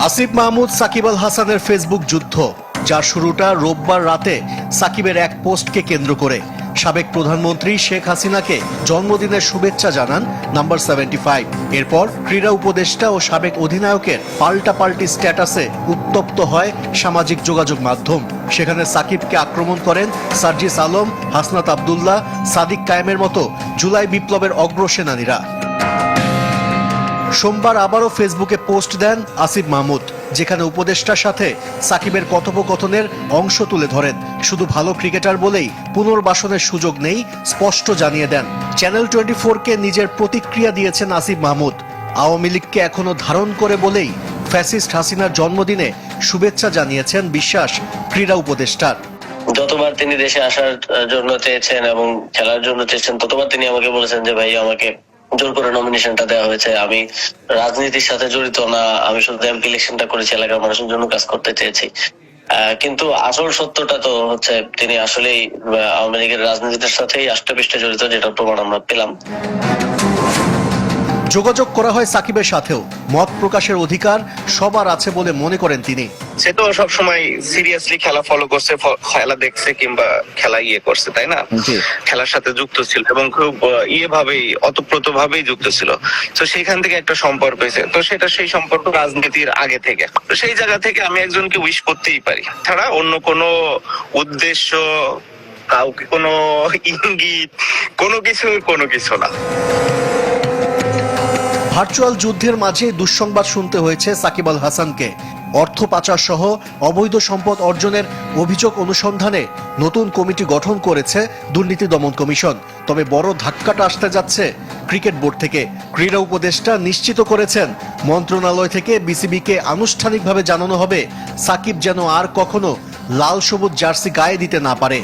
আসিফ মাহমুদ সাকিব আল হাসানের ফেসবুক যুদ্ধ, যার শুরুটা রোববার রাতে সাকিবের এক পোস্টকে কেন্দ্র করে। সাবেক প্রধানমন্ত্রী শেখ হাসিনাকে জন্মদিনের শুভেচ্ছা জানান নাম্বার 75। এরপর ক্রীড়া উপদেষ্টা ও সাবেক অধিনায়কের পাল্টাপাল্টি স্ট্যাটাসে উত্তপ্ত হয় সামাজিক যোগাযোগ মাধ্যম। সেখানে সাকিবকে আক্রমণ করেন সার্জিস আলম, হাসনাত আব্দুল্লাহ, সাদিক কায়েমের মতো জুলাই বিপ্লবের অগ্রসেনানীরা। সোমবার আবারও ফেসবুকে পোস্ট দেন আসিফ মাহমুদ, যেখানে উপদেষ্টার সাথে সাকিবের কথোপকথনের অংশ তুলে ধরেন। শুধু ভালো ক্রিকেটার বলেই পুনর্বাসনের সুযোগ নেই, স্পষ্ট জানিয়ে দেন। চ্যানেল 24-কে নিজের প্রতিক্রিয়া দিয়েছেন আসিফ মাহমুদ। আওয়ামী লীগকে এখনো ধারণ করে বলেই ফ্যাসিস্ট হাসিনার জন্মদিনে শুভেচ্ছা জানিয়েছেন বিশ্বাস ক্রীড়া উপদেষ্টার। যতবার তিনি দেশে আসার জন্য চেয়েছেন এবং খেলার জন্য চেয়েছেন, ততবার তিনি আমাকে বলেছেন যে ভাই, আমাকে জোর করে নমিনেশনটা দেওয়া হয়েছে, আমি রাজনীতির সাথে জড়িত না, আমি শুধু এমপি ইলেকশনটা করেছি, এলাকার মানুষের জন্য কাজ করতে চেয়েছি। কিন্তু আসল সত্যটা তো হচ্ছে তিনি আসলেই আওয়ামী লীগের রাজনীতির সাথেই আষ্টেপৃষ্টে জড়িত, যেটা প্রমাণ আমরা পেলাম। যোগাযোগ করা হয় সাকিবের সাথেও। মত প্রকাশের অধিকার সবার আছে বলে মনে করেন তিনি। সে তো সবসময় সিরিয়াসলি খেলা ফলো করছে, খেলা দেখছে কিংবা খেলা করছে, তাই না? খেলার সাথে যুক্ত ছিল এবং খুব ভাবেই অতপ্রত ভাবেই যুক্ত ছিল। তো সেইখান থেকে একটা সম্পর্ক হয়েছে, তো সেটা সেই সম্পর্ক রাজনীতির আগে থেকে। তো সেই জায়গা থেকে আমি একজনকে উইশ করতেই পারি, ছাড়া অন্য কোনো উদ্দেশ্য, কাউকে কোনো ইঙ্গিত, কোনো কিছু না। ভার্চুয়াল যুদ্ধের মাঝে দুঃসংবাদ শুনতে হয়েছে সাকিব আল হাসানকে। অর্থ পাচার সহ অবৈধ সম্পদ অর্জনের অভিযোগ অনুসন্ধানে নতুন কমিটি গঠন করেছে দুর্নীতি দমন কমিশন। তবে বড় ধাক্কাটা আসতে যাচ্ছে ক্রিকেট বোর্ড থেকে। ক্রীড়া উপদেষ্টা নিশ্চিত করেছেন, মন্ত্রণালয় থেকে বিসিবিকে আনুষ্ঠানিকভাবে জানানো হবে সাকিব যেন আর কখনো লাল সবুজ জার্সি গায়ে দিতে না পারে।